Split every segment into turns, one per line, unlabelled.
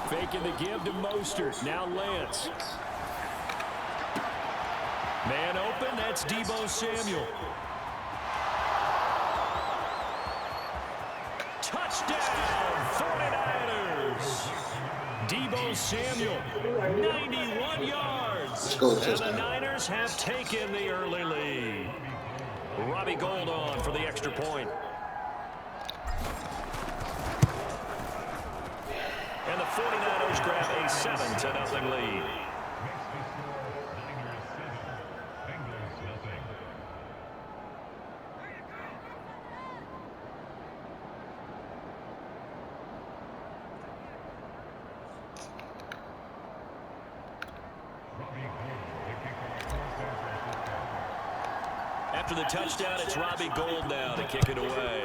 Faking the give to Mostert. Now Lance. Man open. That's Deebo Samuel. Touchdown, 49ers. Deebo Samuel, 91 yards. And the Niners have taken the early lead. Robbie Gould on for the extra point. And the 49ers grab a 7-0 lead. After the touchdown, it's Robbie Gould now to kick it away.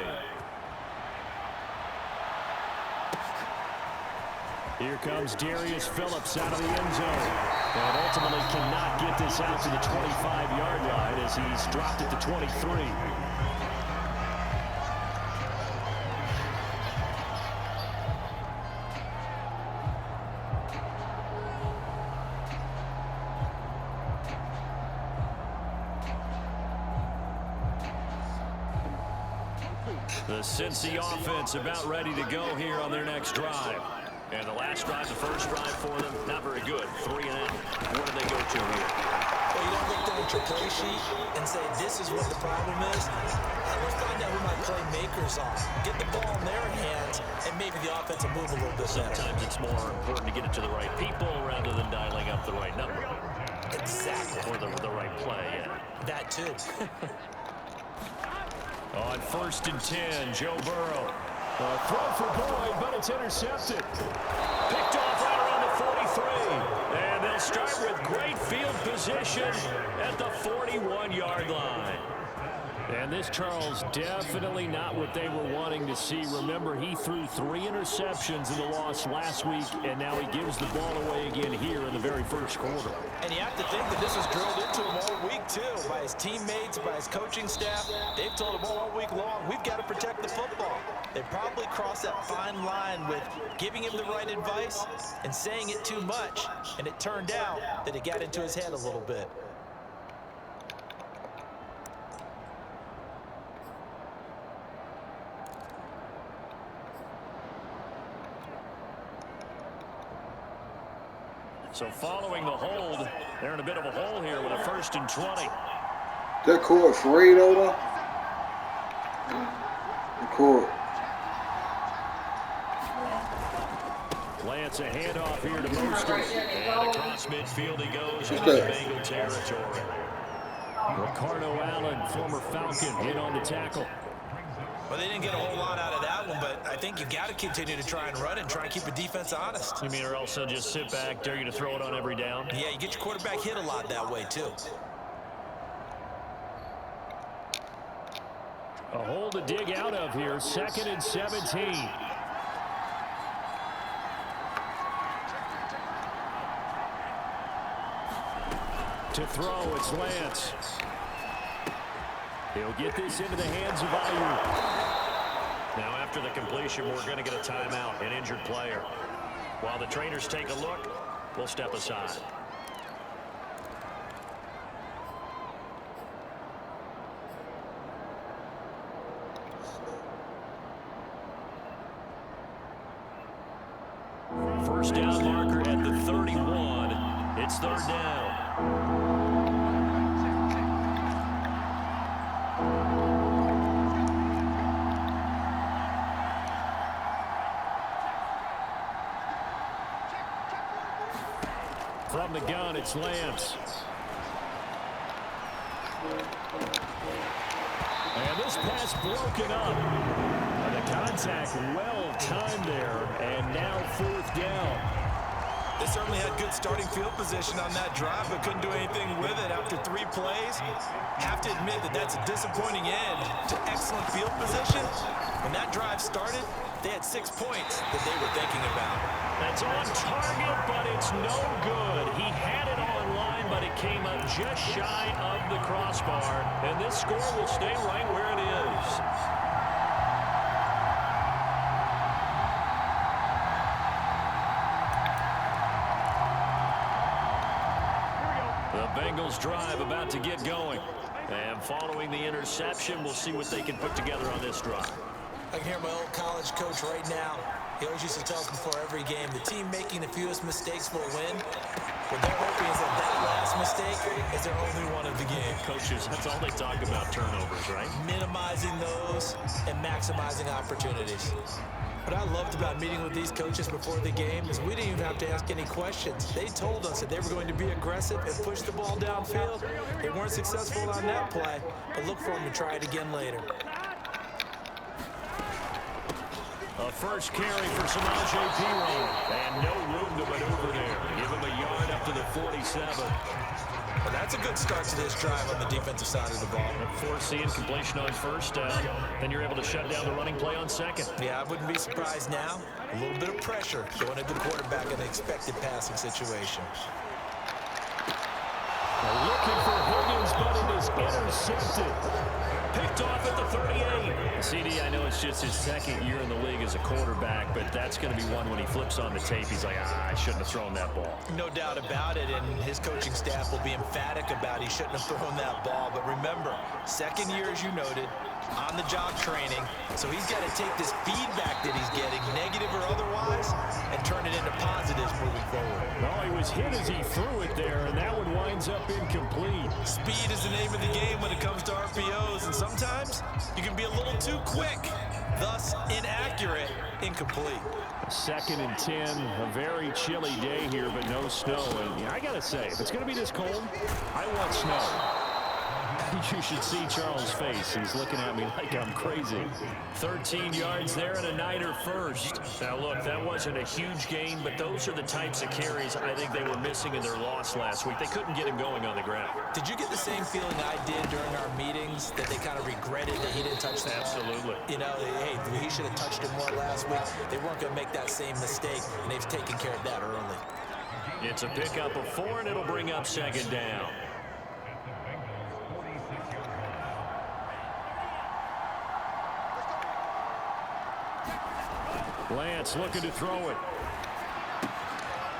Here comes Darius Phillips out of the end zone. And ultimately cannot get this out to the 25-yard line as he's dropped it to 23. The Cincy offense about ready to go here on their next drive. And the last drive, the first drive for them, not very good. 3 and out. What do they go to here?
Well, you don't look down at your play sheet and say, this is what the problem is. Let's find out who my playmakers are. Get the ball in their hands, and maybe the offense will move a little bit better.
Sometimes it's more important to get it to the right people rather than dialing up the right number.
Exactly.
Or the right play, yeah.
That too.
On 1st and 10, Joe Burrow. Throw for Boyd, but it's intercepted. Picked off right around the 43. And they'll start with great field position at the 41-yard line. And this, Charles, definitely not what they were wanting to see. Remember, he threw 3 interceptions in the loss last week, and now he gives the ball away again here in the very first quarter.
And you have to think that this was drilled into him all week, too, by his teammates, by his coaching staff. They've told him all week long, we've got to protect the football. They probably crossed that fine line with giving him the right advice and saying it too much, and it turned out that it got into his head a little bit.
So following the hold, they're in a bit of a hole here with a 1st and 20.
That court free though. The court.
Lance a handoff here to Mostert. And across midfield he goes into Bengal territory. Ricardo Allen, former Falcon, in on the tackle.
Well, they didn't get a whole lot out of that one, but I think you got to continue to try and run and try and keep the defense honest.
You mean or else they'll just sit back, dare you to throw it on every down?
Yeah, you get your quarterback hit a lot that way, too.
A hole to dig out of here, 2nd and 17. To throw, it's Lance. He'll get this into the hands of Ayuk. Now after the completion, we're going to get a timeout, an injured player. While the trainers take a look, we'll step aside. First down marker at the 31. It's 3rd down. From the gun, it's Lance. And this pass broken up. The contact well timed there, and now 4th down.
They certainly had good starting field position on that drive, but couldn't do anything with it after 3 plays. Have to admit that that's a disappointing end to excellent field position. When that drive started, they had 6 points that they were thinking about.
That's on target, but it's no good. He had it on line, but it came up just shy of the crossbar. And this score will stay right where it is. Bengals drive about to get going. And following the interception, we'll see what they can put together on this drive.
I can hear my old college coach right now. He always used to tell us before every game, the team making the fewest mistakes will win. What they're hoping is that last mistake is their only one of the game.
Coaches, that's all they talk about, turnovers, right?
Minimizing those and maximizing opportunities. What I loved about meeting with these coaches before the game is we didn't even have to ask any questions. They told us that they were going to be aggressive and push the ball downfield. They weren't successful on that play, but look for them to try it again later.
A first carry for Samaje Perine. And no room to maneuver there. Give him a yard up to the 47.
Well, that's a good start to this drive on the defensive side of the ball.
Forcing completion on first down. Then you're able to shut down the running play on second.
Yeah, I wouldn't be surprised now. A little bit of pressure going at the quarterback in an expected passing situation.
Looking for Higgins, but it is intercepted. Picked off at the 38. CD, I know it's just his second year in the league as a quarterback, but that's going to be one when he flips on the tape. He's like, I shouldn't have thrown that ball.
No doubt about it, and his coaching staff will be emphatic about he shouldn't have thrown that ball. But remember, second year, as you noted, on-the-job training, so he's got to take this feedback that he's getting, negative or otherwise, and turn it into positives moving forward.
Well, he was hit as he threw it there, and that one winds up incomplete.
Speed is the name of the game when it comes to RPOs, and sometimes you can be a little too quick, thus inaccurate, incomplete.
2nd and 10, a very chilly day here, but no snow. And yeah, I got to say, if it's going to be this cold, I want snow. You should see Charles' face. He's looking at me like I'm crazy. 13 yards there and a Niner first. Now, look, that wasn't a huge gain, but those are the types of carries I think they were missing in their loss last week. They couldn't get him going on the ground.
Did you get the same feeling I did during our meetings, that they kind of regretted that he didn't touch the ball?
Absolutely.
You know, hey, he should have touched it more last week. They weren't going to make that same mistake, and they've taken care of that early.
It's a pickup of 4, and it'll bring up 2nd down. Lance looking to throw it.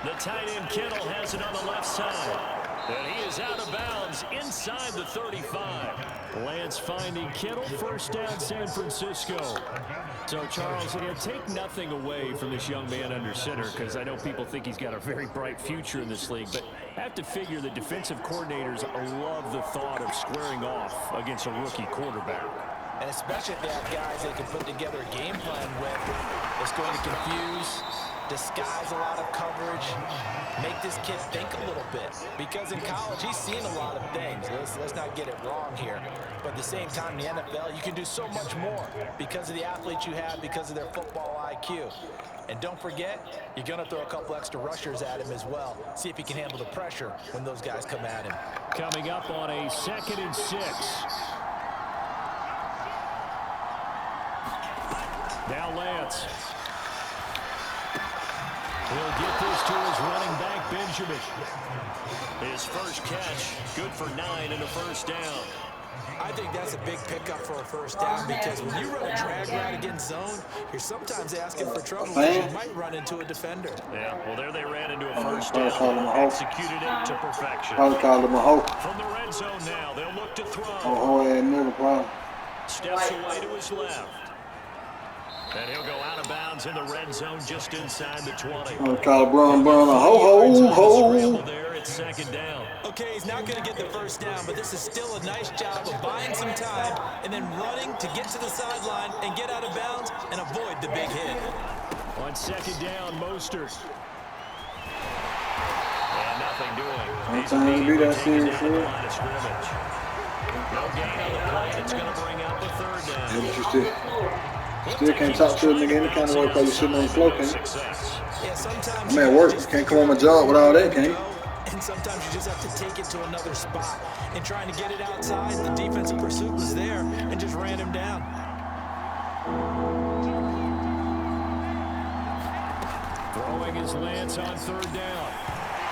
The tight end Kittle has it on the left side. And he is out of bounds inside the 35. Lance finding Kittle, first down San Francisco. So, Charles, take nothing away from this young man under center, because I know people think he's got a very bright future in this league, but I have to figure the defensive coordinators love the thought of squaring off against a rookie quarterback.
And especially if they have guys they can put together a game plan with, it's going to confuse, disguise a lot of coverage, make this kid think a little bit. Because in college, he's seen a lot of things. Let's not get it wrong here. But at the same time, in the NFL, you can do so much more because of the athletes you have, because of their football IQ. And don't forget, you're going to throw a couple extra rushers at him as well. See if he can handle the pressure when those guys come at him.
Coming up on a 2nd and 6. Now Lance. He'll get this to his running back, Benjamin. His first catch, good for 9 and a first down.
I think that's a big pickup for a first down, because when you run a drag route against zone, you're sometimes asking for trouble because you might run into a defender.
Yeah, well, there they ran into a first down. Executed it to perfection.
Probably called him a hoe.
From the red zone now, they'll look to throw.
Oh, never problem.
Steps away to his left. And he'll go out of bounds in the red zone just inside the 20.
I'll call Brown a ho.
There, it's 2nd down.
Okay, he's not going to get the first down, but this is still a nice job of buying some time and then running to get to the sideline and get out of bounds and avoid the big hit.
On 2nd down, Mostert. And nothing doing.
Sometimes you be that serious,
No gain on the play. It's going to bring up a 3rd down.
Interesting. Still can't talk to a nigga any kind of way because you're sitting on the floor, can you?
Yeah, sometimes
I'm at work. Can't come on my job with all that, can you?
And sometimes you just have to take it to another spot. And trying to get it outside, the defensive pursuit was there and just ran him down.
Throwing his Lance on 3rd down.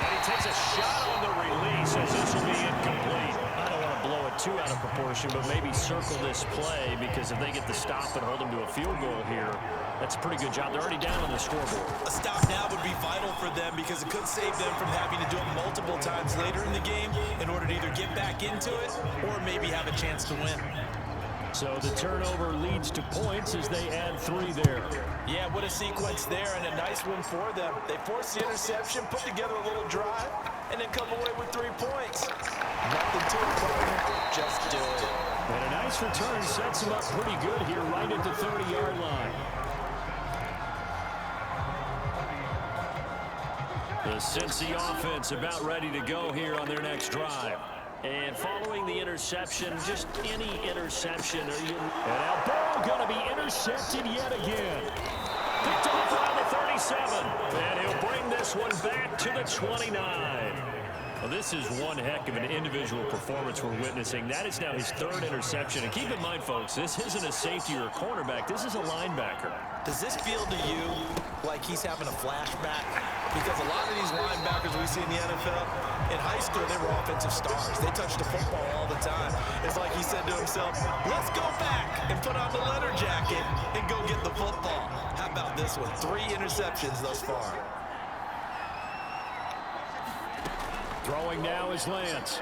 And he takes a shot on the release as this will be incomplete. I don't want to blow it too out of proportion, but maybe circle this play because if they get the stop and hold them to a field goal here, that's a pretty good job. They're already down on the scoreboard.
A stop now would be vital for them because it could save them from having to do it multiple times later in the game in order to either get back into it or maybe have a chance to win.
So the turnover leads to points as they add 3 there.
Yeah, what a sequence there, and a nice one for them. They force the interception, put together a little drive, and then come away with 3 points. Nothing to it, partner. Just do it.
And a nice return sets them up pretty good here right at the 30-yard line. The Cincy offense about ready to go here on their next drive. And following the interception, just any interception. And now Burrow going to be intercepted yet again. Picked off around the 37. And he'll bring this one back to the 29. Well, this is one heck of an individual performance we're witnessing. That is now his 3rd interception. And keep in mind, folks, this isn't a safety or a cornerback. This is a linebacker.
Does this feel to you like he's having a flashback? Because a lot of these linebackers we see in the NFL, in high school, they were offensive stars. They touched the football all the time. It's like he said to himself, let's go back and put on the leather jacket and go get the football. How about this one? 3 interceptions thus far.
Throwing now is Lance.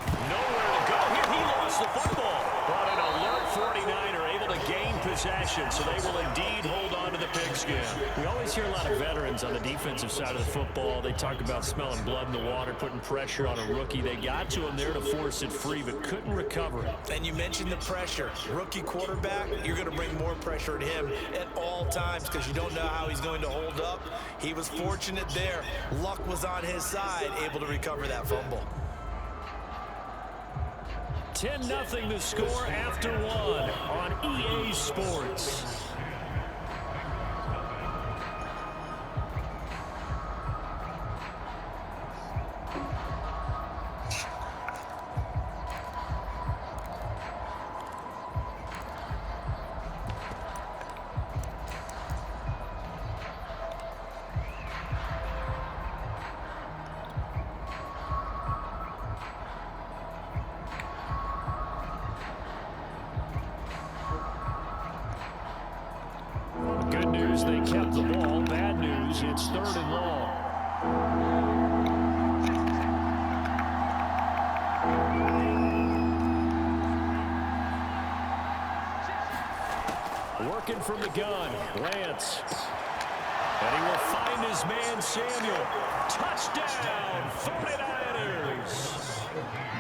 Nowhere to go here. He lost the football. But an alert 49er able to gain possession, so they will indeed hold on to the pigskin. We always hear a lot of veterans on the defensive side of the football. They talk about smelling blood in the water, putting pressure on a rookie. They got to him there to force it free, but couldn't recover it.
And you mentioned the pressure. Rookie quarterback, you're going to bring more pressure at him at all times because you don't know how he's going to hold up. He was fortunate there. Luck was on his side, able to recover that fumble.
10-0 the score after 1 on EA Sports. Good news, they kept the ball. Bad news, it's 3rd and long. Working from the gun, Lance. And he will find his man, Samuel. Touchdown, 49ers.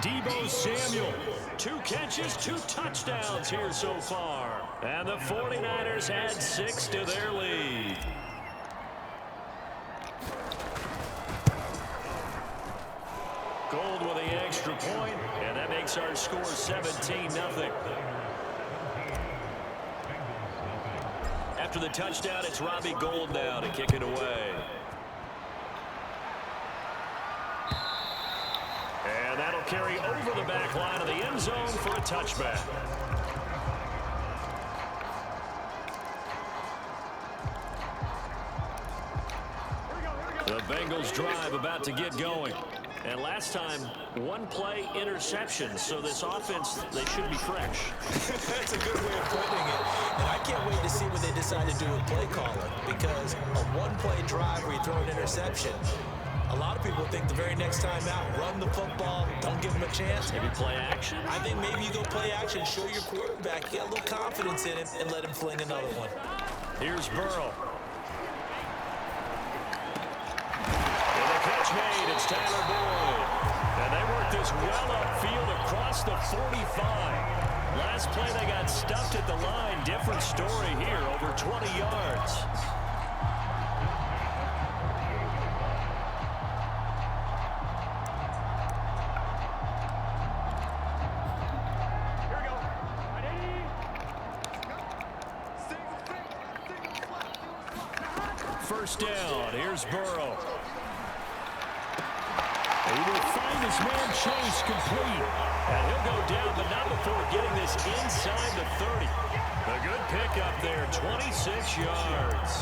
Deebo Samuel, 2 catches, 2 touchdowns here so far. And the 49ers add 6 to their lead. Gold with the extra point, and that makes our score 17-0. After the touchdown, it's Robbie Gould now to kick it away. And that'll carry over the back line of the end zone for a touchback. The Bengals drive about to get going. And last time, 1 play interception. So this offense, they should be fresh.
That's a good way of putting it. And I can't wait to see what they decide to do with play calling. Because a 1-play drive where you throw an interception, a lot of people think the very next time out, run the football, don't give them a chance.
Maybe play action?
I think maybe you go play action, show your quarterback, get a little confidence in it, and let him fling another one.
Here's Burrow. And the catch made, it's Tyler Boyd. And they work this well upfield across the 45. Last play they got stuffed at the line. Different story here, over 20 yards. First down, here's Burrow. He will find his man Chase complete. And he'll go down, but not before getting this inside the 30. A good pickup there, 26 yards.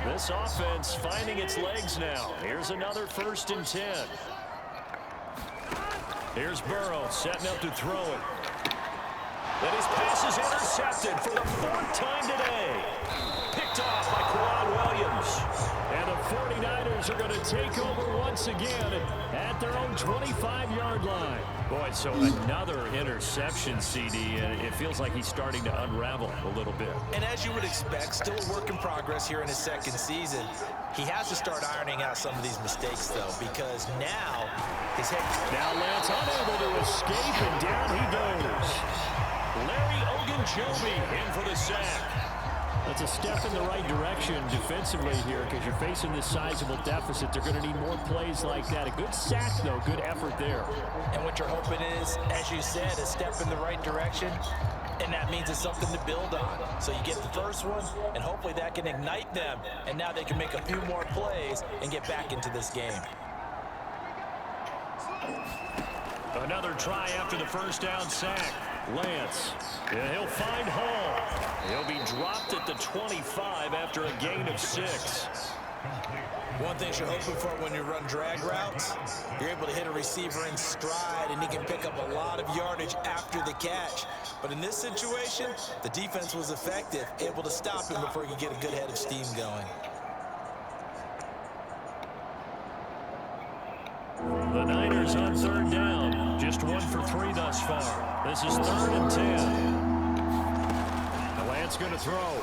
This offense finding its legs now. Here's another 1st and 10. Here's Burrow setting up to throw it. And his pass is intercepted for the 4th time today. Picked off by Quad Williams. And the 49ers are going to take over once again at their own 25-yard line. Boy, so another interception, CD, and it feels like he's starting to unravel a little bit.
And as you would expect, still a work in progress here in his 2nd season. He has to start ironing out some of these mistakes, though, because now his head...
Now Lance unable to escape, and down he goes. Larry Ogunjobi in for the sack. That's a step in the right direction defensively here because you're facing this sizable deficit. They're going to need more plays like that. A good sack, though. Good effort there.
And what you're hoping is, as you said, a step in the right direction, and that means it's something to build on. So you get the first one, and hopefully that can ignite them, and now they can make a few more plays and get back into this game.
Another try after the 1st down sack. Lance, yeah, he'll find Hall. He'll be dropped at the 25 after a gain of 6.
One thing you're hoping for when you run drag routes, you're able to hit a receiver in stride, and he can pick up a lot of yardage after the catch. But in this situation, the defense was effective, able to stop him before he could get a good head of steam going.
The Niners on 3rd down. Just 1 for 3 thus far. This is 3rd and 10. Lance going to throw.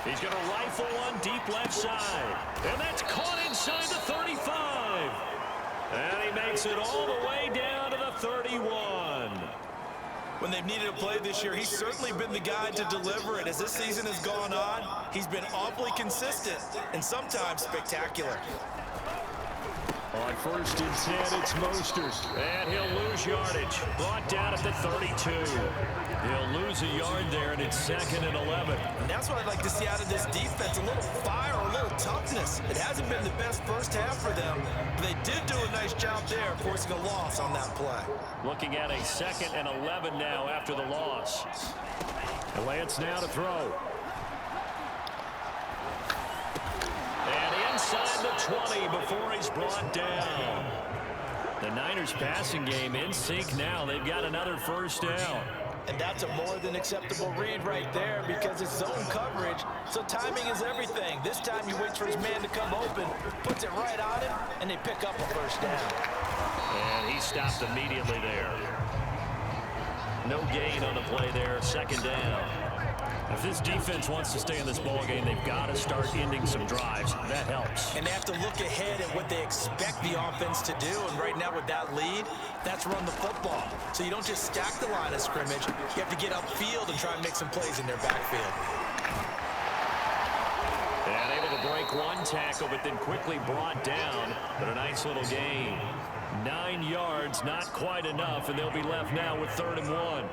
He's going to rifle one deep left side. And that's caught inside the 35. And he makes it all the way down to the 31.
When they've needed a play this year, he's certainly been the guy to deliver it. As this season has gone on, he's been awfully consistent and sometimes spectacular.
On 1st and 10, it's Mostert. And he'll lose yardage. Brought down at the 32. He'll lose a yard there, and it's 2nd and 11.
And that's what I'd like to see out of this defense. A little fire, a little toughness. It hasn't been the best first half for them, but they did do a nice job there, forcing a loss on that play.
Looking at a 2nd and 11 now after the loss. And Lance now to throw. And inside the 20 before he's brought down. The Niners passing game in sync now. They've got another 1st down.
And that's a more than acceptable read right there because it's zone coverage, so timing is everything. This time he waits for his man to come open, puts it right on him, and they pick up a 1st down.
And he stopped immediately there. No gain on the play there, 2nd down. If this defense wants to stay in this ballgame, they've got to start ending some drives. That helps.
And they have to look ahead at what they expect the offense to do. And right now with that lead, that's run the football. So you don't just stack the line of scrimmage. You have to get upfield and try and make some plays in their backfield.
And able to break one tackle, but then quickly brought down. But a nice little gain. 9 yards, not quite enough, and they'll be left now with 3rd and 1.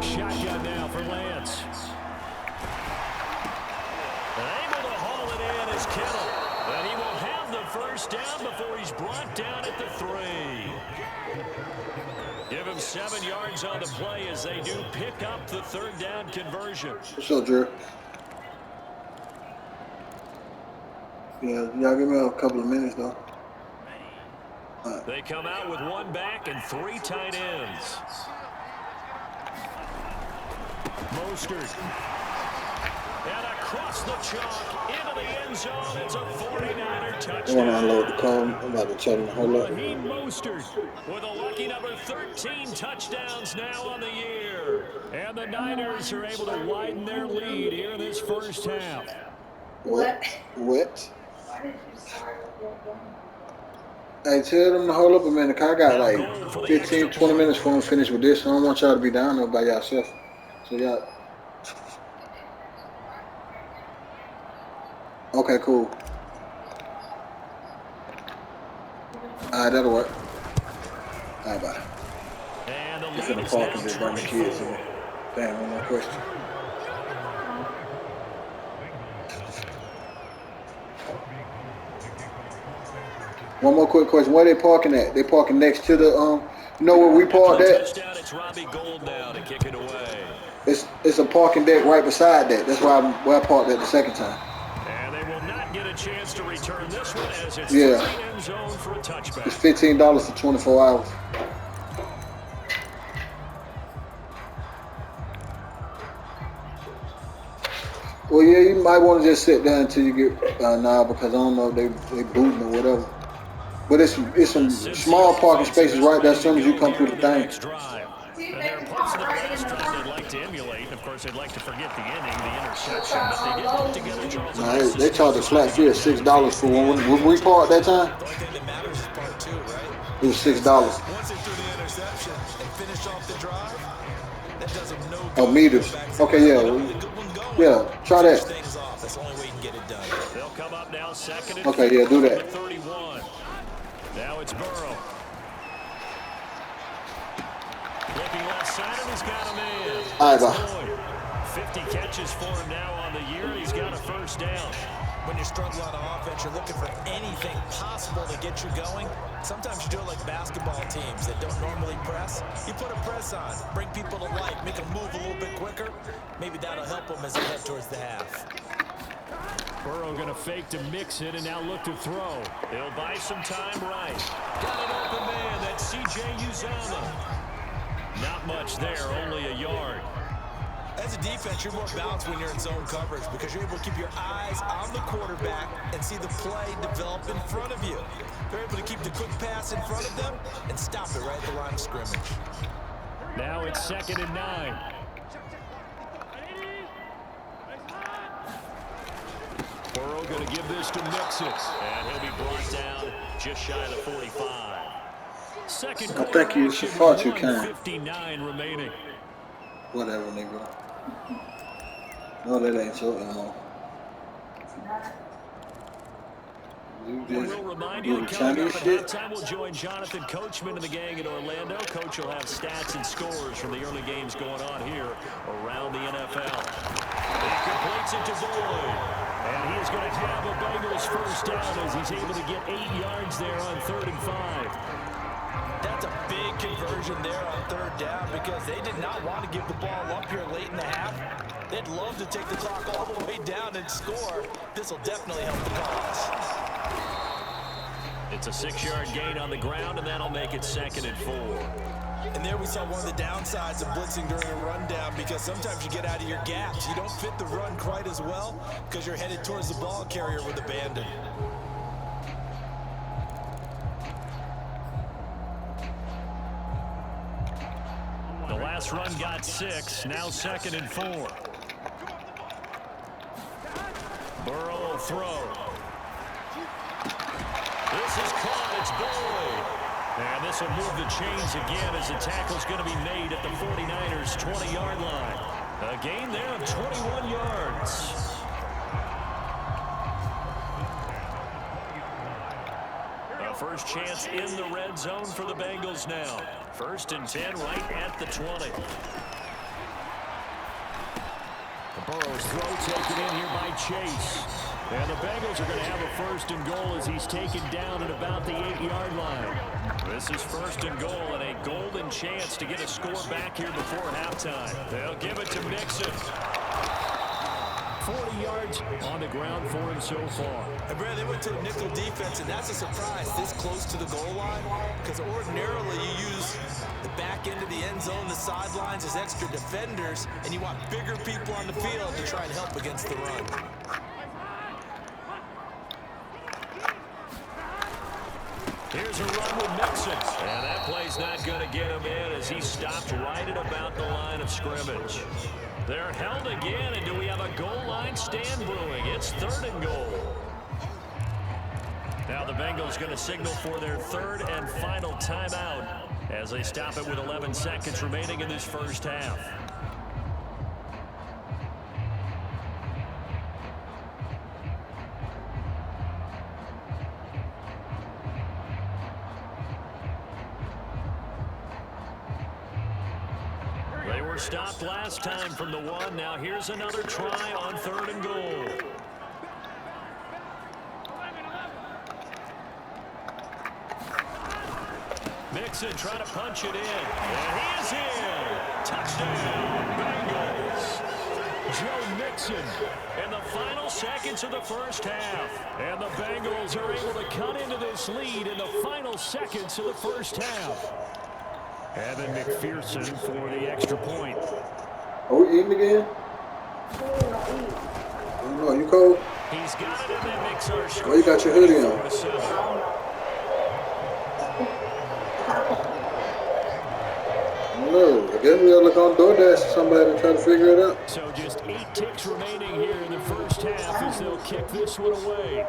Shotgun now for Lance. Able to haul it in is Kittle. And he will have the 1st down before he's brought down at the 3. Give him 7 yards on the play as they do pick up the 3rd down conversion.
What's up, Drew? Yeah, y'all give me a couple of minutes, though. Right.
They come out with 1 back and 3 tight ends. Mostert. And across the chalk into the end zone. It's a 49er touchdown.
I want to unload the car. I'm about to tell them to hold up.
Raheem Mostert with a lucky number 13 touchdowns now on the year. And the Niners are able to widen their lead here in this 1st half.
What? Hey, tell them to hold up a minute. I got like 15, 20 minutes before I'm finished with this. I don't want y'all to be down there by yourself. So y'all. Okay, cool. Alright, that'll work. Alright, bye. Just in the park and just bring the kids in. Damn, one more question. One more quick question. Where they parking at? They parking next to the you know where we parked at?
Touchdown, it's Robbie Gould now to kick it away.
It's a parking deck right beside that. That's where I parked at the second time.
And they will not get a chance to return this one as it's
Yeah.
through the end zone for a touchback.
It's $15 for 24 hours. Well, yeah, you might want to just sit down until you get nah, because I don't know if they booting or whatever. But it's some small parking spaces right there as soon as you come through the thing.
And there are parts of the last drive they'd like to emulate. Of course, they'd like to forget the inning, the interception, but they did put together Charles.
Nah, they charged a flat fee of $6 for one. When we parked that time,
The only thing that matters is part two, right?
it was $6.
Once they threw the interception and finished off the drive, that does them no good.
Oh, meters. Okay, yeah. Yeah, try that.
That's the only way you can get it done.
They'll come up now, second and
Okay, yeah, do that.
31. Now it's Burrow. Looking left side, and he's got him in.
All right, bye.
50 catches for him now on the year, and he's got a first down.
When you're struggling on offense, you're looking for anything possible to get you going. Sometimes you do it like basketball teams that don't normally press. You put a press on, bring people to life, make them move a little bit quicker. Maybe that'll help them as they head towards the half.
Burrow going to fake to mix it and now look to throw. He'll buy some time right. Got an open man. That's C.J. Uzomah. Not much there, only a yard.
As a defense, you're more balanced when you're in zone coverage because you're able to keep your eyes on the quarterback and see the play develop in front of you. They're able to keep the quick pass in front of them and stop it right at the line of scrimmage.
Now it's 2nd and 9. Burrow going to give this to Mixon, and he'll be brought down just shy of the 45. Second quarter,
I think you thought you can.
59 remaining.
Whatever, nigga. No, that ain't so.
We'll remind you, coming up at halftime, we'll join Jonathan Coachman and the gang in Orlando. Coach will have stats and scores from the early games going on here around the NFL. He completes it to Boyd. And he is going to have a Bengals first down as he's able to get 8 yards there on 3rd and 5.
That's a big conversion there on 3rd down because they did not want to give the ball up here late in the half. They'd love to take the clock all the way down and score. This will definitely help the cause.
It's a 6-yard gain on the ground, and that'll make it 2nd and 4.
And there we saw one of the downsides of blitzing during a rundown because sometimes you get out of your gaps. You don't fit the run quite as well because you're headed towards the ball carrier with abandon.
The last run got 6, now 2nd and 4. Burrow will throw. This is caught, it's Boyd. And this will move the chains again as the tackle's going to be made at the 49ers' 20-yard line. A gain there of 21 yards. A first chance in the red zone for the Bengals now. 1st and 10 right at the 20. Burrow's throw taken in here by Chase. And the Bengals are going to have a 1st and goal as he's taken down at about the 8-yard line. This is 1st and goal and a golden chance to get a score back here before halftime. They'll give it to Mixon. 40 yards on the ground for him so far.
And Brad, they went to a nickel defense, and that's a surprise this close to the goal line because ordinarily you use the back end of the end zone, the sidelines as extra defenders, and you want bigger people on the field to try and help against the run.
Here's a run with Mixon. And that play's not going to get him in as he stopped right at about the line of scrimmage. They're held again, and do we have a goal line stand brewing? It's 3rd and goal. Now the Bengals going to signal for their 3rd and final timeout as they stop it with 11 seconds remaining in this first half. They were stopped last time from the 1. Now here's another try on 3rd and goal. Mixon trying to punch it in. And he is in. Touchdown, Bengals. Joe Mixon in the final seconds of the first half. And the Bengals are able to cut into this lead in the final seconds of the first half. Evan McPherson for the extra point.
Are we eating again? No, you cold?
He's got it, and that makes our score.
Oh, you got your hoodie on. No, I guess we gotta look on DoorDash for somebody to try to figure it out.
So just 8 ticks remaining here in the first half as they'll kick this one away.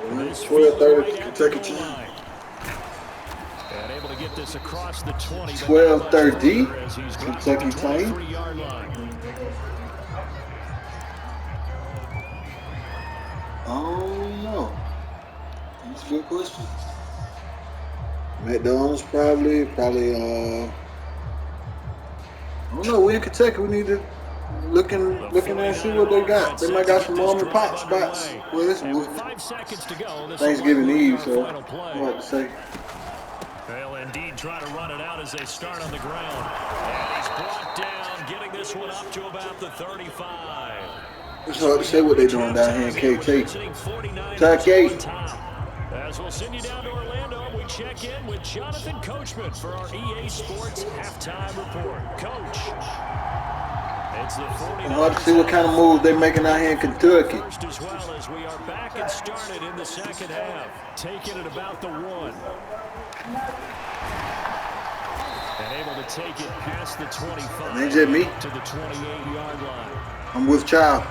12:30 Kentucky time.
And able to get this across the 20.
12:30 Kentucky time. Oh no, that's a good question. McDonald's probably. I don't know. We in Kentucky. We need to looking and see what they got. They might got some mom and pop spots. Well, it's
5 seconds to go.
Thanksgiving Eve, so I don't know what to say.
They'll indeed try to run it out as they start on the ground. And he's brought down, getting this one up to about the 35.
It's hard to say what they're doing down here in KT. Kentucky.
As we'll send you down to Orlando, we check in with Jonathan Coachman for our EA Sports halftime report. Coach, it's the 49ers.
Hard to see what kind of moves they're making out here in Kentucky.
First as well as we are back and started in the second half. Taking it about the 1. And able to take it past the 25
Ain't just me.
to the 28-yard line.
I'm with Child.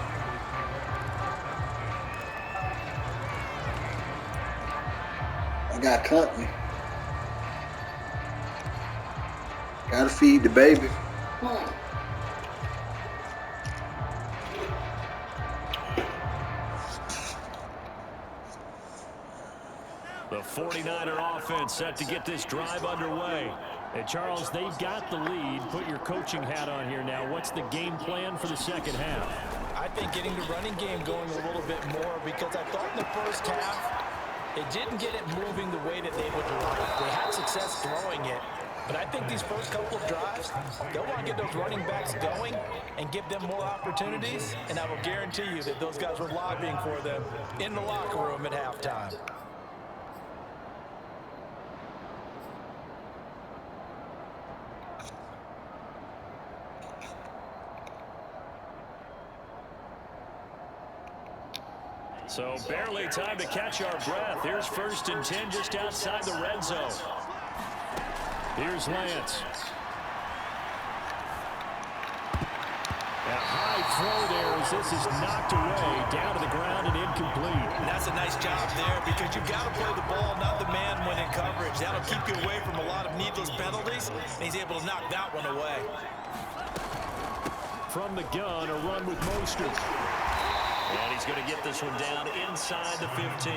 I got company. Gotta feed the baby.
The 49er offense set to get this drive underway. And Charles, they've got the lead. Put your coaching hat on here now. What's the game plan for the second half?
I think getting the running game going a little bit more, because I thought in the first half they didn't get it moving the way that they would like. They had success throwing it. But I think these first couple of drives, they'll want to get those running backs going and give them more opportunities. And I will guarantee you that those guys were lobbying for them in the locker room at halftime.
So barely time to catch our breath. Here's 1st and 10 just outside the red zone. Here's Lance. A high throw there as this is knocked away, down to the ground and incomplete.
And that's a nice job there, because you've got to play the ball, not the man when in coverage. That'll keep you away from a lot of needless penalties, and he's able to knock that one away.
From the gun, a run with Mostert. And he's going to get this one down inside the 15.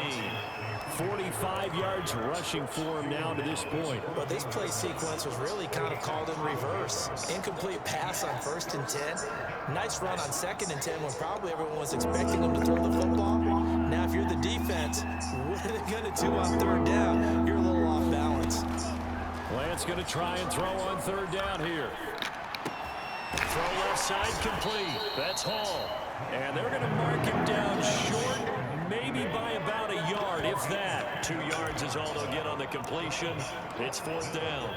45 yards rushing for him now to this point.
But this play sequence was really kind of called in reverse. Incomplete pass on 1st and 10. Nice run on 2nd and 10 when probably everyone was expecting him to throw the football. Now, if you're the defense, what are they going to do on 3rd down? You're a little off balance.
Lance going to try and throw on 3rd down here. Throw left side complete. That's Hall. And they're going to mark him down short, maybe by about a yard, if that. 2 yards is all they'll get on the completion. It's 4th down.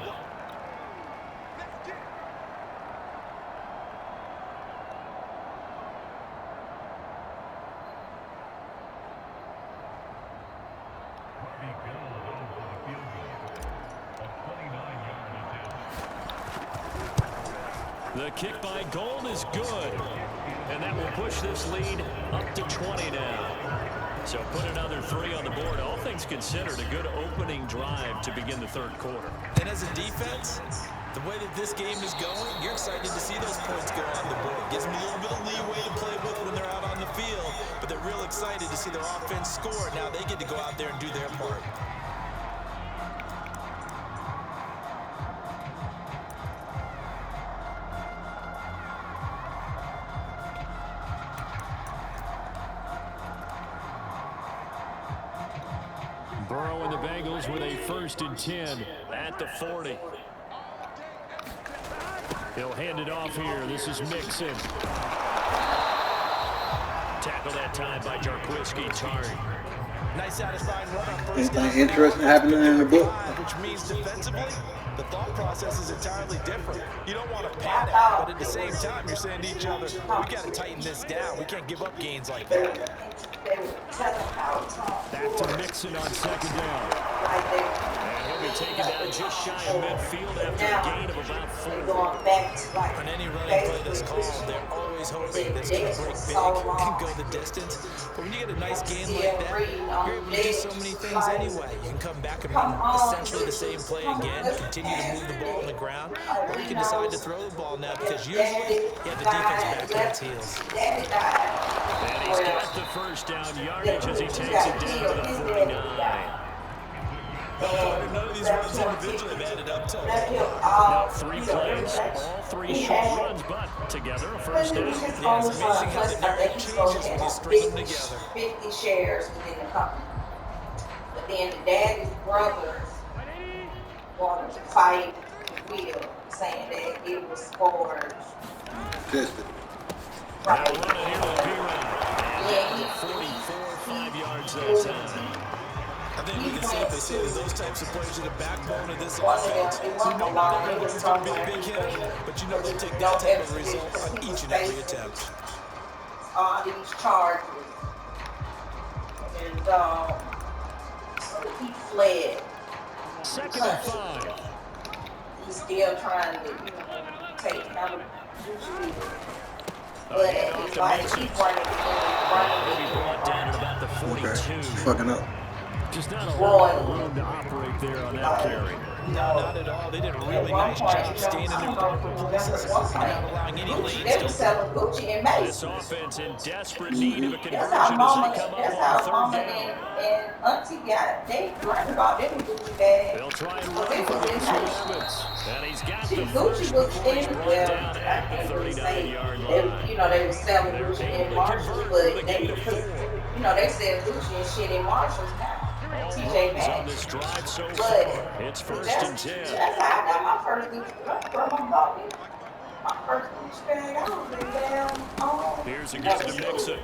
The kick by Gold is good. And that will push this lead up to 20 now. So put another 3 on the board. All things considered, a good opening drive to begin the 3rd quarter.
And as a defense, the way that this game is going, you're excited to see those points go on the board. Gives them a little bit of leeway to play with when they're out on the field. But they're real excited to see their offense score. Now they get to go out there and do their part.
Burrow and the Bengals with a 1st and 10 at the 40. He'll hand it off here. This is Mixon. Tackle that time by Jarquiski Tartt.
Nice satisfying run on first down.
Anything interesting happening in the book?
Which means defensively, the thought process is entirely different. You don't want to panic, but at the same time, you're saying to each other, we got to tighten this down. We can't give up gains like that.
Back to Mixon on 2nd down. And he'll be taken down just shy of midfield after a gain of about 4.
On any running play that's called, they're always hoping that's going to break big and go the distance. But when you get a nice gain like that, you're able to do so many things anyway. You can come back and run essentially the same play again, continue to move the ball on the ground, or you can decide to throw the ball now because usually you have the defense back on its heels.
And he's got the 1st down yardage as he takes it down to the 49.
None of these runs individually have added up to.
Now 3 plays, all 3 short runs, but together a 1st down.
Yeah, it's amazing how the narrative changes when you string them together.
50 shares within the company. But then the daddy's brother wanted to fight Will, saying that it was forged.
Tested.
Now running here with P-Run.
Yeah,
44, 5 yards that time.
I think we can safely say that those types of plays are the backbone of this
One of them,
offense.
they
So
want
no
to
matter
lie,
whether it's going to be a big hitter, but you know they'll take that type of result on each and every attempt.
all these charges. And so he fled.
2nd and 5.
He's still trying to, take him out of but it's like he's running.
He'll be brought down at about the 42.
Okay. Fucking up.
Just not a whole lot of room to operate there on that carry.
No, not at all. They did a really nice job staying in their proper places and not allowing any lanes
They
to
were selling Gucci and Macy's.
This offense in desperate need of a
That's
conversion
how
as
Mama,
they come
that's
up
how
on
Mama
3rd down.
and Auntie got it. They learned about them Gucci bags.
They'll try and
But they
run for
was in
Evans.
Macy's.
And he's got
See,
the
Gucci
first
was
before he's
in,
brought
well,
down
I
at the
can't really say,
39-yard
they,
line.
they were selling
They're
Gucci
able
in
to
Marshalls,
convert
but
with a
they
gain of
could,
4.
they sell Gucci and shit in Marshalls now.
All
TJ
runs on
Maxx.
this drive so
But
far. It's 1st and 10.
that's how I got my first Gucci. My first Gucci bag, I was in down home.
Here's again to Mixon.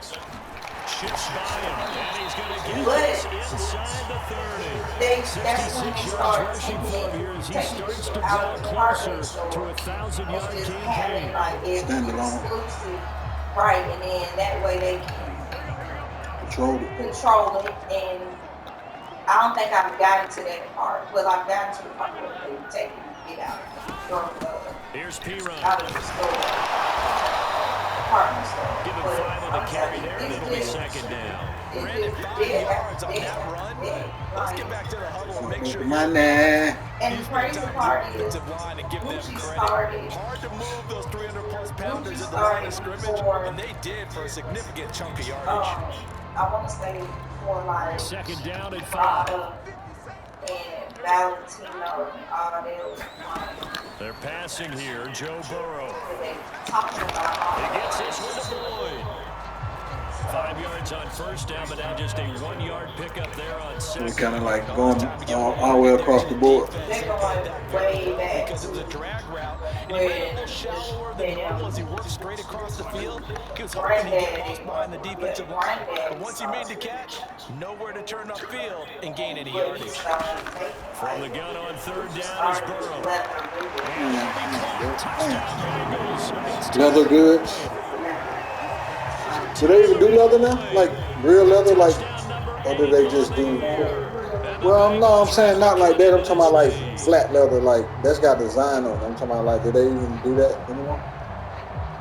Shifts by him, and he's going to get
But
this inside the 30.
that's when
66
they
yards
start
rushing for him here as he
taking
starts to
out
draw
of the
closer
department store.
to a 1,000-yard
Just
campaign.
having like it's
Standalone.
exclusive, right? And then that way they can
Control it.
control it. And I don't think I've gotten to that part, but I've gotten to the part where they take it and get out from
Here's P-Run.
out of the store, department store.
Give him
But
5 on the
I'm
carry
telling you,
there, and it'll be 2nd down.
Brandon, 5 yards on that run. Let's get back to the huddle and make sure
Money.
And the
use
crazy
time
part
to
is,
the offensive line and give them
Gucci
credit.
started.
Hard to move those 300-plus pounders
Gucci
at the line of
started
scrimmage,
for-
and they did for a significant chunk of yardage.
I want to say for like
2nd down and 5.
Prada and Valentino and all them.
They're passing here. Joe Burrow.
They talking about all
He gets this one to Boyd. 5 yards on 1st down, but now just a 1-yard pickup there on
We're
2nd.
kind of like going all the way across the board.
They're going way back
Because
to
it was a drag route, and he ran a little shallower than normal as he worked straight across the field. He was hoping to get lost behind the defensive line, but once he made the catch, nowhere to turn upfield and gain any yardage.
From the gun on 3rd down is Burrow.
Leather goods. Do they even do leather now? Like real leather, like, or do they just do? Well, no, I'm saying not like that. I'm talking about like flat leather, like that's got design on it. I'm talking about like, do they even do that anymore?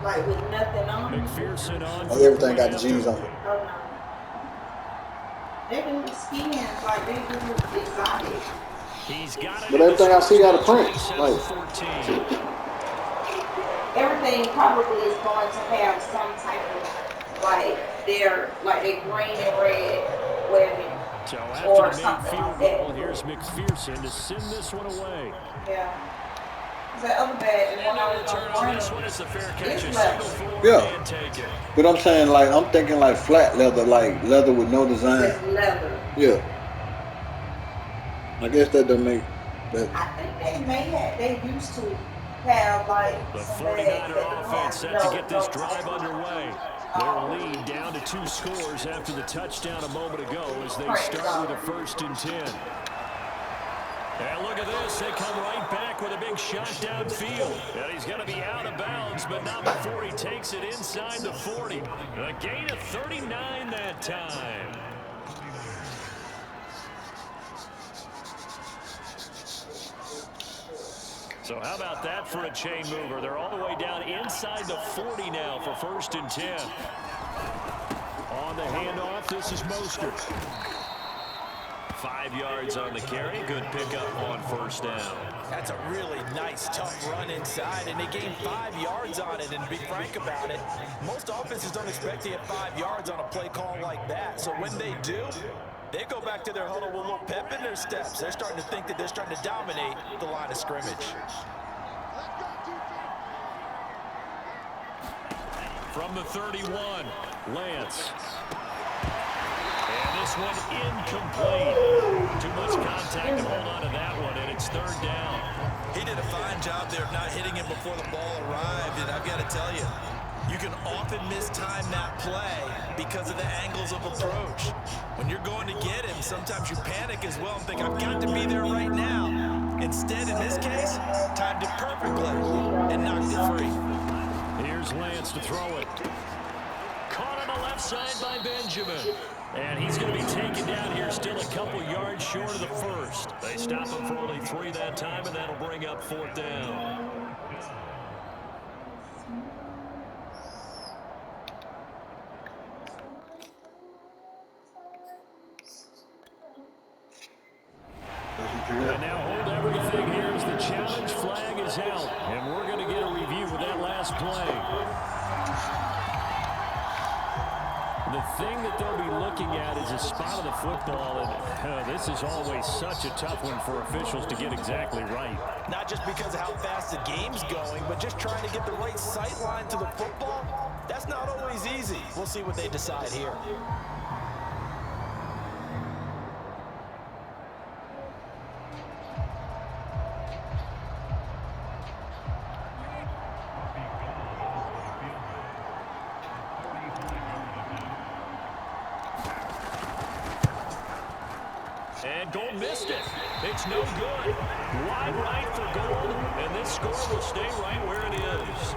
Like with nothing on it.
McPherson on.
Or everything got the G's on it.
Oh no. They do the skins like they do the exotic.
He's got it.
But everything I see got a print. Like,
14.
Everything probably is going to have some type of like they green and red webbing.
So
Or
after the main
something
field
like that.
goal, here's McPherson to send this one away.
Yeah. The other bag, the one I was
Return on this one is the fair catch.
It's
A
leather.
single forward
Yeah.
and take it.
but I'm saying like I'm thinking like flat leather, like leather with no design.
It's leather.
Yeah. I guess that doesn't make that.
I think they used to have like
The
some bags
49er
that didn't
offense
have
set to get this
no
drive
type
underway.
of
Their lead down to 2 scores after the touchdown a moment ago as they
print
start with
on
a 1st and 10. And look at this. They come right back with a big shot downfield. And he's going to be out of bounds, but not before he takes it inside the 40. A gain of 39 that time. So how about that for a chain mover? They're all the way down inside the 40 now for 1st and 10. On the handoff, this is Mostert. 5 yards on the carry. Good pickup on 1st down.
That's a really nice, tough run inside, and they gained 5 yards on it. And to be frank about it, most offenses don't expect to get 5 yards on a play call like that. So when they do, they go back to their huddle with a little pep in their steps. They're starting to think that they're starting to dominate the line of scrimmage.
From the 31, Lance. And this one incomplete. Too much contact to hold on to that one, and it's 3rd down.
He did a fine job there of not hitting him before the ball arrived, and I've got to tell you, you can often mistime that play because of the angles of approach. When you're going to get him, sometimes you panic as well and think, I've got to be there right now. Instead, in this case, timed it perfectly and knocked it free.
Here's Lance to throw it. Caught on the left side by Benjamin. And he's going to be taken down here, still a couple yards short of the 1st. They stop him for only 3 that time, and that'll bring up 4th down. And now hold everything here as the challenge flag is out. And we're going to get a review with that last play. The thing that they'll be looking at is a spot of the football, and this is always such a tough one for officials to get exactly right.
Not just because of how fast the game's going, but just trying to get the right sight line to the football. That's not always easy. We'll see what they decide here.
And Gold missed it. It's no good. Wide right for Gold, and this score will stay right where it is.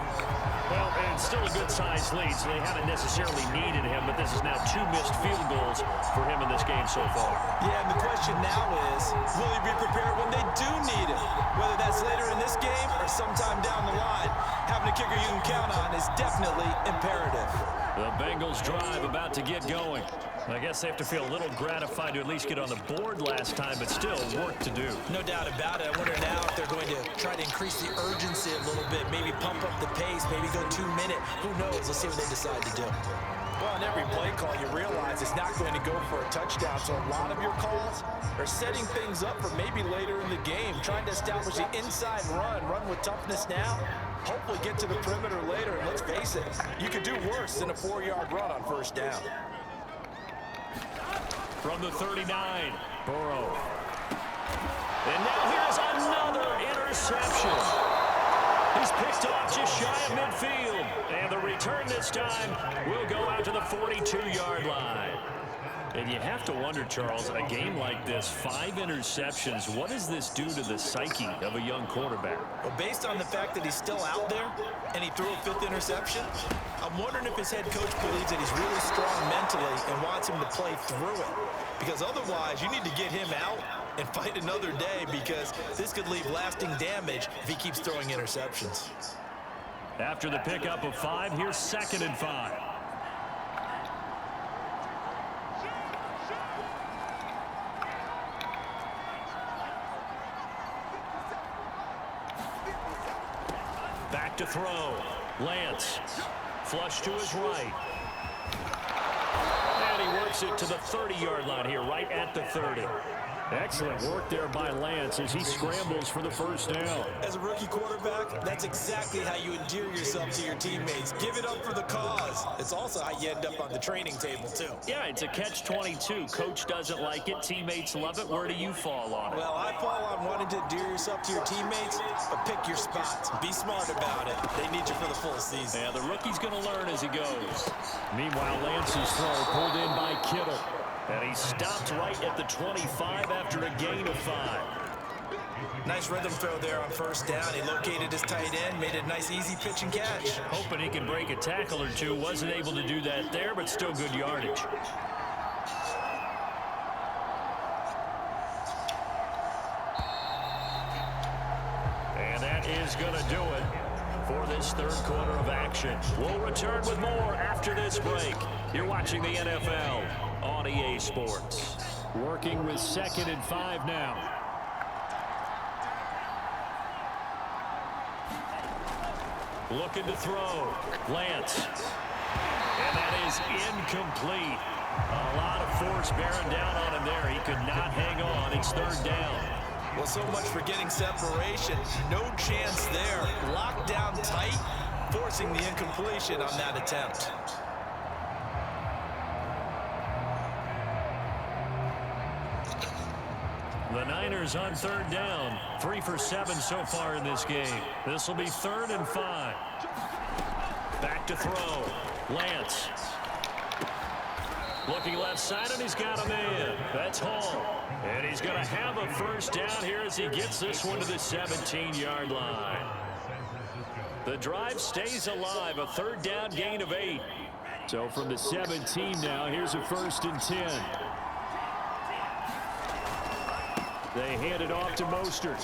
Well, and it's still a good-sized lead, so they haven't necessarily needed him, but this is now 2 missed field goals for him in this game so far.
Yeah, and the question now is, will he be prepared when they do need him? Whether that's later in this game or sometime down the line, having a kicker you can count on is definitely imperative.
The Bengals drive about to get going. I guess they have to feel a little gratified to at least get on the board last time, but still work to do.
No doubt about it. I wonder now if they're going to try to increase the urgency a little bit, maybe pump up the pace, maybe go 2-minute. Who knows? Let's see what they decide to do. Well, on every play call, you realize it's not going to go for a touchdown, so a lot of your calls are setting things up for maybe later in the game, trying to establish the inside run with toughness now, hopefully get to the perimeter later, and let's face it, you could do worse than a 4-yard run on 1st down.
From the 39, Burrow. And now here's another interception. He's picked off just shy of midfield. And the return this time will go out to the 42-yard line. And you have to wonder, Charles, a game like this, 5 interceptions, what does this do to the psyche of a young quarterback?
Well, based on the fact that he's still out there and he threw a 5th interception, I'm wondering if his head coach believes that he's really strong mentally and wants him to play through it. Because otherwise, you need to get him out and fight another day, because this could leave lasting damage if he keeps throwing interceptions.
After the pickup of 5, here's 2nd and 5. Back to throw. Lance. Flush to his right. And he works it to the 30-yard line here, right at the 30. Excellent work there by Lance as he scrambles for the first down.
As a rookie quarterback, that's exactly how you endear yourself to your teammates. Give it up for the cause. It's also how you end up on the training table, too.
Yeah, it's a catch-22. Coach doesn't like it. Teammates love it. Where do you fall on it?
Well, I fall on wanting to endear yourself to your teammates, but pick your spots. Be smart about it. They need you for the full season.
Yeah, the rookie's going to learn as he goes. Meanwhile, Lance's throw pulled in by Kittle. And he stopped right at the 25 after a gain of 5.
Nice rhythm throw there on first down. He located his tight end, made a nice easy pitch and catch.
Hoping he can break a tackle or two. Wasn't able to do that there, but still good yardage. And that is going to do it for this third quarter of action. We'll return with more after this break. You're watching the NFL on EA Sports. Working with 2nd and 5 now. Looking to throw. Lance. And that is incomplete. A lot of force bearing down on him there. He could not hang on. It's 3rd down.
Well, so much for getting separation. No chance there. Locked down tight, forcing the incompletion on that attempt.
The Niners on 3rd down. 3 for 7 so far in this game. This will be 3rd and 5. Back to throw. Lance. Looking left side, and he's got a man. That's Hall. And he's going to have a first down here as he gets this one to the 17-yard line. The drive stays alive. A 3rd down gain of 8. So from the 17 now, here's a 1st and 10. They hand it off to Mostert.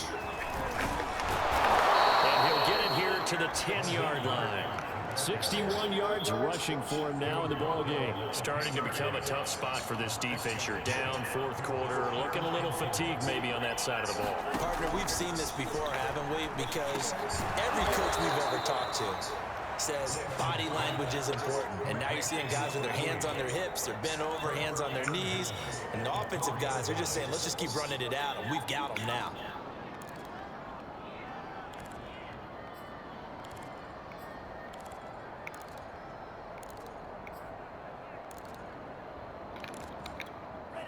And he'll get it here to the 10-yard line. 61 yards rushing for him now in the ballgame. Starting to become a tough spot for this defense. You're down 4th quarter. Looking a little fatigued maybe on that side of the ball.
Partner, we've seen this before, haven't we? Because every coach we've ever talked to says body language is important. And now you're seeing guys with their hands on their hips, they're bent over, hands on their knees. And the offensive guys, they're just saying, let's just keep running it at them. We've got them now.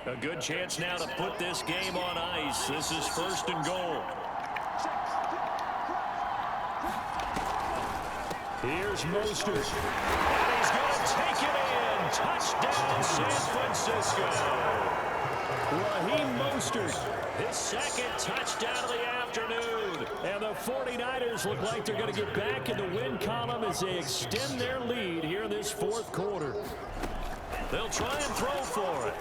A good chance now to put this game on ice. This is 1st and goal. Here's Mostert. And he's going to take it in. Touchdown, San Francisco. Raheem Mostert, his 2nd touchdown of the afternoon. And the 49ers look like they're going to get back in the win column as they extend their lead here in this 4th quarter. They'll try and throw for it.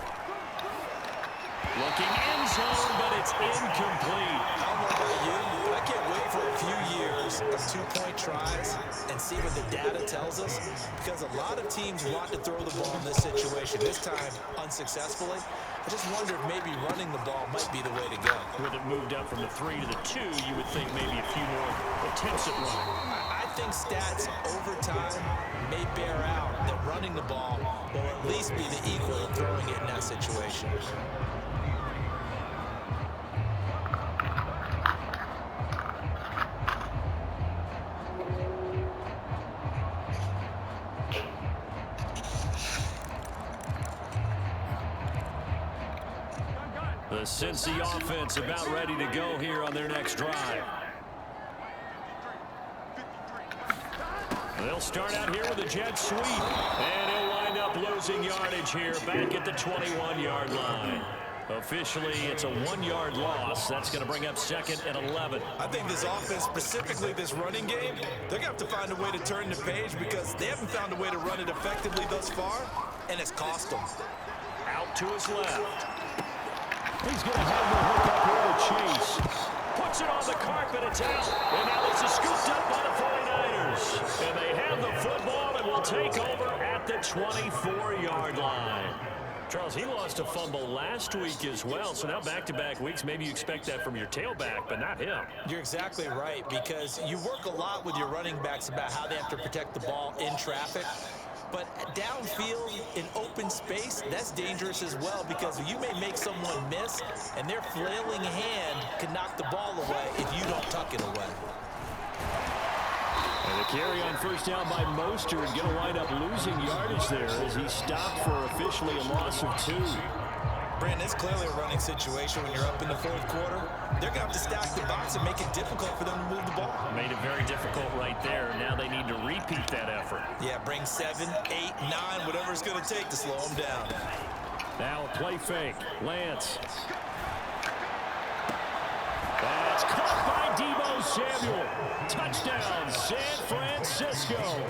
Looking end zone, but it's incomplete.
I don't know about you, but I can't wait for a few years of 2-point tries and see what the data tells us, because a lot of teams want to throw the ball in this situation, this time unsuccessfully. I just wonder if maybe running the ball might be the way to go.
With it moved up from the 3 to the 2, you would think maybe a few more attempts at running.
I think stats over time may bear out that running the ball will at least be the equal of throwing it in that situation.
The Cincy offense about ready to go here on their next drive. They'll start out here with a jet sweep. And he'll wind up losing yardage here back at the 21-yard line. Officially, it's a 1-yard loss. That's going to bring up 2nd and 11.
I think this offense, specifically this running game, they're going to have to find a way to turn the page because they haven't found a way to run it effectively thus far, and it's cost them.
Out to his left. He's going to have the hook up here to Chase. Puts it on the carpet. It's out. And now this is scooped up by the 49ers. And they have the football and will take over at the 24-yard line. Charles, he lost a fumble last week as well, so now back-to-back weeks, maybe you expect that from your tailback, but not him.
You're exactly right, because you work a lot with your running backs about how they have to protect the ball in traffic. But downfield in open space, that's dangerous as well because you may make someone miss, and their flailing hand can knock the ball away if you don't tuck it away.
And the carry on first down by Mostert going to wind up losing yardage there as he stopped for officially a loss of 2.
Brandon, it's clearly a running situation when you're up in the fourth quarter. They're going to have to stack the box and make it difficult for them to move the ball.
Made it very difficult right there. Now they need to repeat that effort.
Yeah, bring 7, 8, 9, whatever it's going to take to slow them down.
Now a play fake. Lance. That's caught by Deebo Samuel. Touchdown, San Francisco.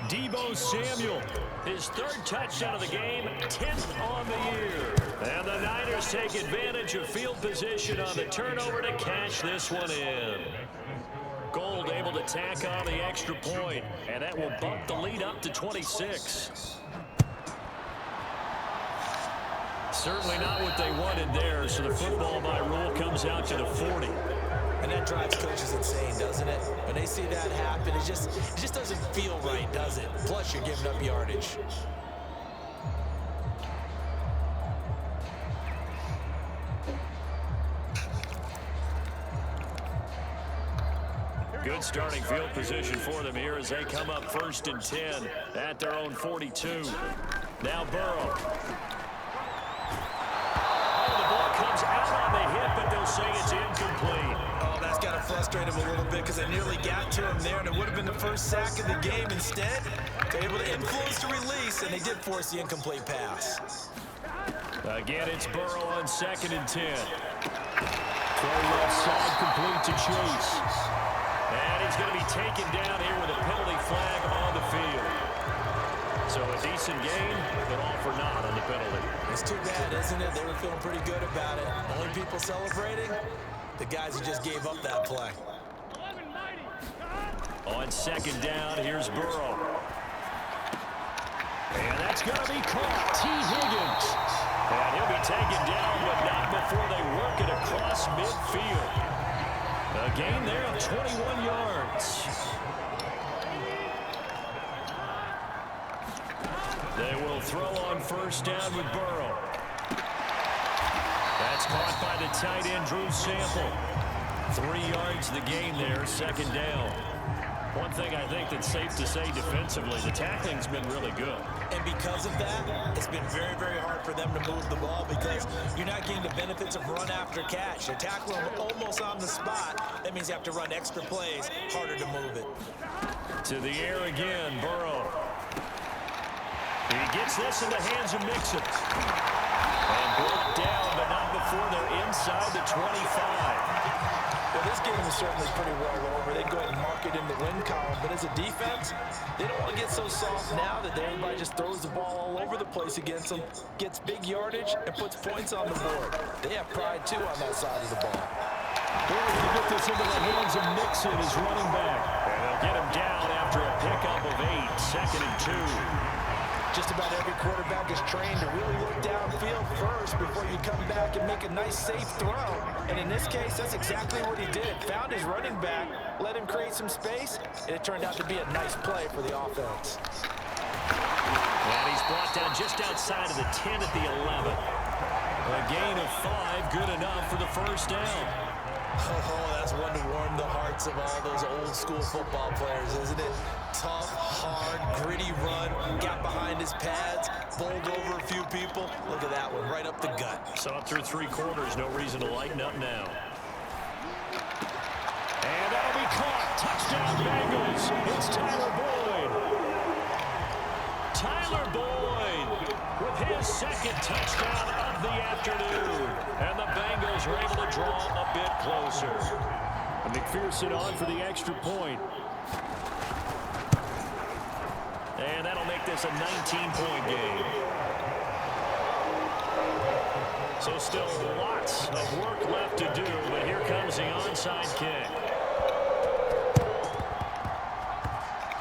Deebo Samuel, his 3rd touchdown of the game, 10th on the year. And the Niners take advantage of field position on the turnover to cash this one in. Gold able to tack on the extra point, and that will bump the lead up to 26. Certainly not what they wanted there, so the football by rule comes out to the 40.
And that drives coaches insane, doesn't it? When they see that happen, it just doesn't feel right, does it? Plus, you're giving up yardage.
Good starting field position for them here as they come up 1st and 10 at their own 42. Now Burrow. Comes out on the hip, but they'll say it's incomplete.
Oh, that's got to frustrate him a little bit because they nearly got to him there, and it would have been the first sack of the game. Instead, they're able to influence the release, and they did force the incomplete pass.
Again, it's Burrow on 2nd and 10. Throw left side complete to Chase. And he's going to be taken down here with a penalty flag on the field. So a decent game, but all for naught on the penalty.
It's too bad, isn't it? They were feeling pretty good about it. Only people celebrating, the guys who just gave up that play.
On 2nd down, here's Burrow. And that's going to be caught. T. Higgins. And he'll be taken down, but not before they work it across midfield. A gain there of 21 yards. They will throw on 1st down with Burrow. That's caught by the tight end, Drew Sample. 3 yards the gain there, 2nd down. One thing I think that's safe to say defensively, the tackling's been really good.
And because of that, it's been very, very hard for them to move the ball because you're not getting the benefits of run after catch. They're tackling almost on the spot. That means you have to run extra plays, harder to move it.
To the air again, Burrow. He gets this in the hands of Mixon. And broke down, but not before they're inside the 25.
Well, this game is certainly pretty well over. They go ahead and mark it in the win column. But as a defense, they don't want to get so soft now that everybody just throws the ball all over the place against them, gets big yardage, and puts points on the board. They have pride, too, on that side of the ball.
Boy, to get this into the hands of Mixon, his running back. And they'll get him down after a pickup of 8, 2nd and 2.
Just about every quarterback is trained to really look downfield first before you come back and make a nice, safe throw. And in this case, that's exactly what he did. Found his running back, let him create some space, and it turned out to be a nice play for the offense.
And he's brought down just outside of the 10 at the 11. A gain of 5, good enough for the 1st down.
Oh, that's one to warm the hearts of all those old-school football players, isn't it? Tough, hard, gritty run, got behind his pads, bowled over a few people. Look at that one, right up the gut.
Saw it through 3 quarters, no reason to lighten up now. And that'll be caught. Touchdown, Bengals. It's Tyler Boyd. Tyler Boyd with his 2nd touchdown of the afternoon. And the Bengals are able to draw a bit closer. And McPherson on for the extra point. And that'll make this a 19-point game. So still lots of work left to do, but here comes the onside kick.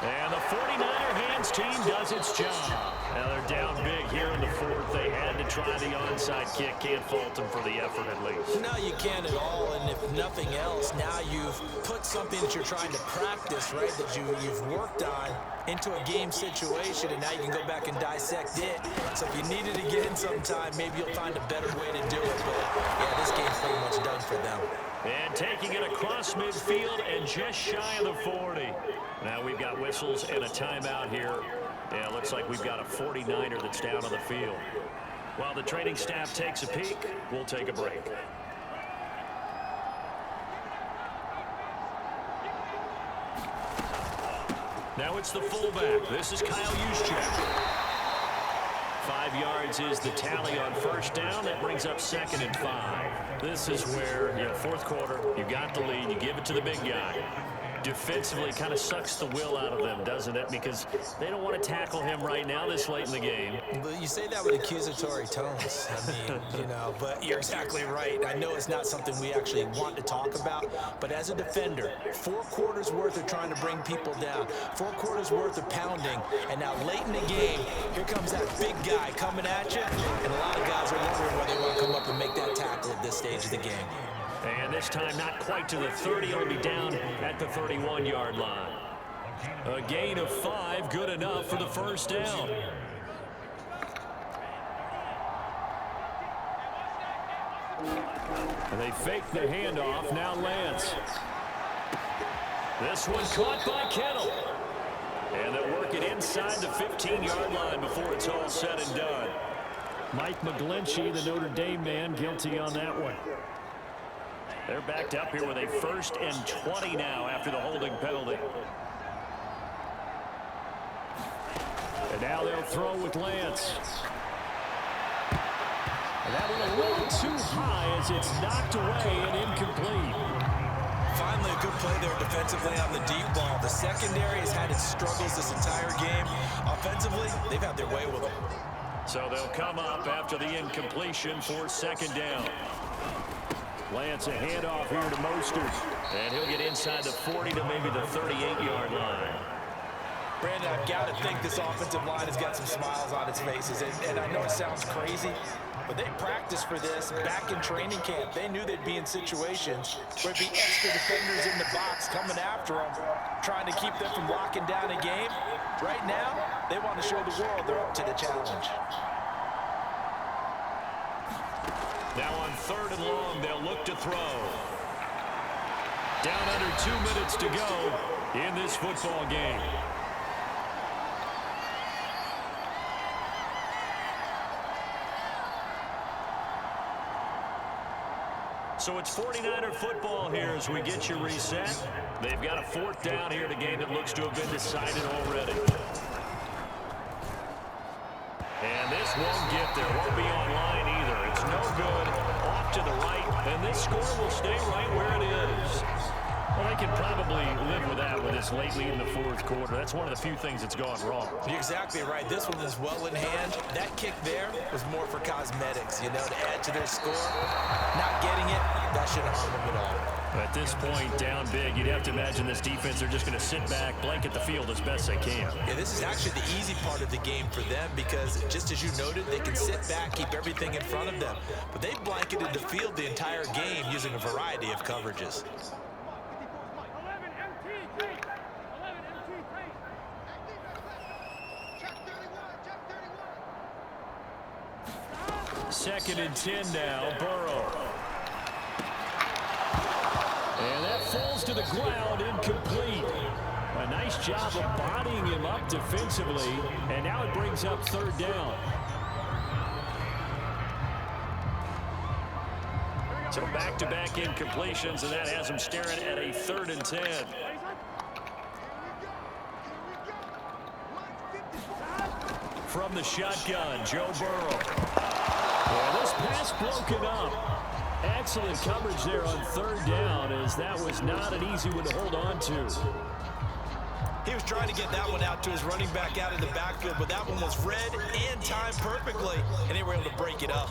And the 49er hands team does its job. Now they're down big here in the fourth. They had to try the onside kick. Can't fault them for the effort at least.
No, you can't at all. And if nothing else, now you've put something that you're trying to practice, right, that you've worked on into a game situation, and now you can go back and dissect it. So if you need it again sometime, maybe you'll find a better way to do it. But, yeah, this game's pretty much done for them.
And taking it across midfield and just shy of the 40. Now we've got whistles and a timeout here. Yeah, it looks like we've got a 49er that's down on the field. While the training staff takes a peek, we'll take a break. Now it's the fullback. This is Kyle Juszczyk. 5 yards is the tally on first down. That brings up 2nd and 5. This is where, fourth quarter, you got the lead. You give it to the big guy. Defensively kind of sucks the will out of them, doesn't it? Because they don't want to tackle him right now this late in the game.
But you say that with accusatory tones. I mean, but you're exactly right. I know it's not something we actually want to talk about, but as a defender, 4 quarters worth of trying to bring people down, 4 quarters worth of pounding, and now late in the game, here comes that big guy coming at you, and a lot of guys are wondering whether they want to come up and make that tackle at this stage of the game.
And this time not quite to the 30. It'll be down at the 31-yard line. A gain of 5, good enough for the first down. And they fake the handoff. Now Lance. This one caught by Kittle. And they'll work it inside the 15-yard line before it's all said and done. Mike McGlinchey, the Notre Dame man, guilty on that one. They're backed up here with a 1st and 20 now after the holding penalty. And now they'll throw with Lance. And that one a little too high as it's knocked away and incomplete.
Finally a good play there defensively on the deep ball. The secondary has had its struggles this entire game. Offensively, they've had their way with them.
So they'll come up after the incompletion for 2nd down. Lance a handoff here to Mostert. And he'll get inside the 40 to maybe the 38-yard line.
Brandon, I've got to think this offensive line has got some smiles on its faces. And I know it sounds crazy, but they practiced for this back in training camp. They knew they'd be in situations where it'd be extra defenders in the box coming after them, trying to keep them from locking down a game. Right now, they want to show the world they're up to the challenge.
Now on 3rd and long, they'll look to throw. Down under 2 minutes to go in this football game. So it's 49er football here as we get you reset. They've got a 4th down here in a game that looks to have been decided already. And this won't get there. Won't be online either. It's no good. Off to the right. And this score will stay right where it is. Well, they can probably live with that with this lately in the 4th quarter. That's one of the few things that's gone wrong.
You're exactly right. This one is well in hand. That kick there was more for cosmetics, to add to their score. Not getting it, that shouldn't harm them at all.
At this point, down big, you'd have to imagine this defense are just going to sit back, blanket the field as best they can.
Yeah, this is actually the easy part of the game for them because, just as you noted, they can sit back, keep everything in front of them. But they've blanketed the field the entire game using a variety of coverages.
Second and 10 now, Burrow. And that falls to the ground, incomplete. A nice job of bodying him up defensively, and now it brings up 3rd down. So back-to-back incompletions, and that has them staring at a 3rd and 10. From the shotgun, Joe Burrow. Well, this pass broken up. Excellent coverage there on 3rd down, as that was not an easy one to hold on to.
He was trying to get that one out to his running back out of the backfield, but that one was read and timed perfectly, and they were able to break it up.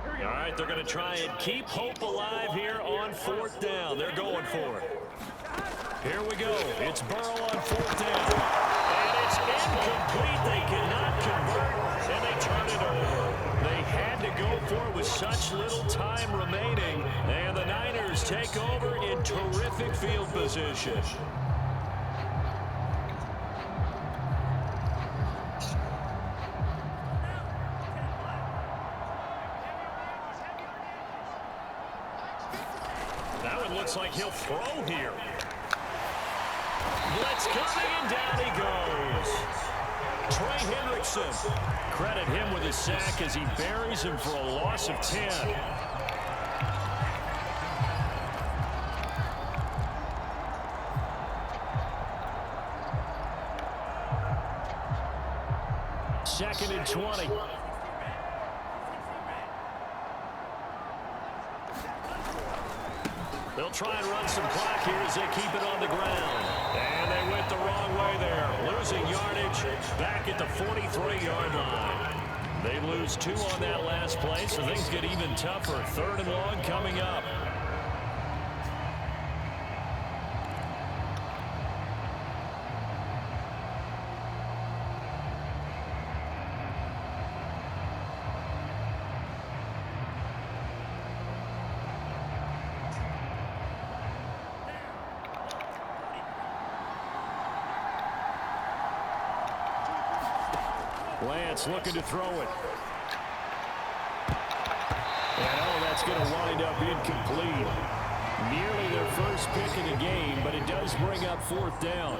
All right, right, they're going to try and keep hope alive here on 4th down. They're going for it. Here we go. It's Burrow on 4th down. And it's incomplete. They cannot convert, and they turn it over. They had to go for it with such little time remaining, and the Niners take over in terrific field position. Now it looks like he'll throw here. Blitz coming, and down he goes. Trey Hendrickson. Credit him with his sack as he buries him for a loss of 10. Second and 20. They'll try and run some clock here as they keep it on the ground. And they went the wrong way there. Losing yardage back at the 43-yard line. They lose 2 on that last play, so things get even tougher. 3rd and long coming up. Lance looking to throw it. And that's going to wind up incomplete. Nearly their first pick of the game, but it does bring up 4th down.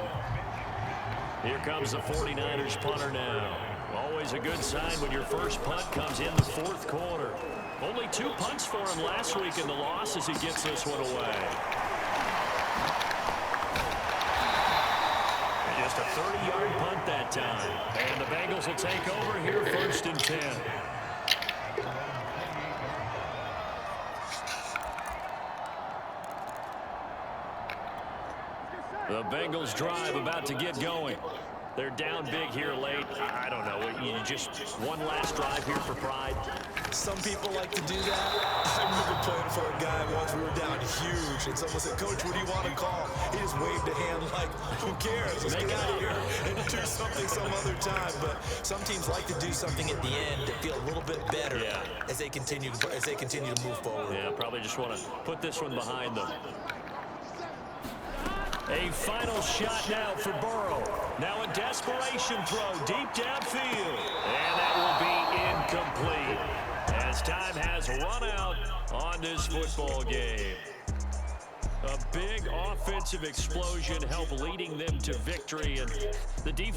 Here comes the 49ers punter now. Always a good sign when your first punt comes in the 4th quarter. Only 2 punts for him last week in the loss as he gets this one away. Just a 30-yard punt that time. And the Bengals will take over here 1st and 10. The Bengals drive about to get going. They're down big here late. I don't know. You just one last drive here for pride.
Some people like to do that. I remember playing for a guy once. We were down huge, and someone said, "Coach, what do you want to call?" He just waved a hand like, "Who cares? Let's get out of here and do something some other time." But some teams like to do something at the end to feel a little bit better as they continue to move forward.
Yeah, probably just want to put this one behind them. A final shot now for Burrow. Now a desperation throw deep downfield. And that will be incomplete as time has run out on this football game. A big offensive explosion helped leading them to victory, and the defense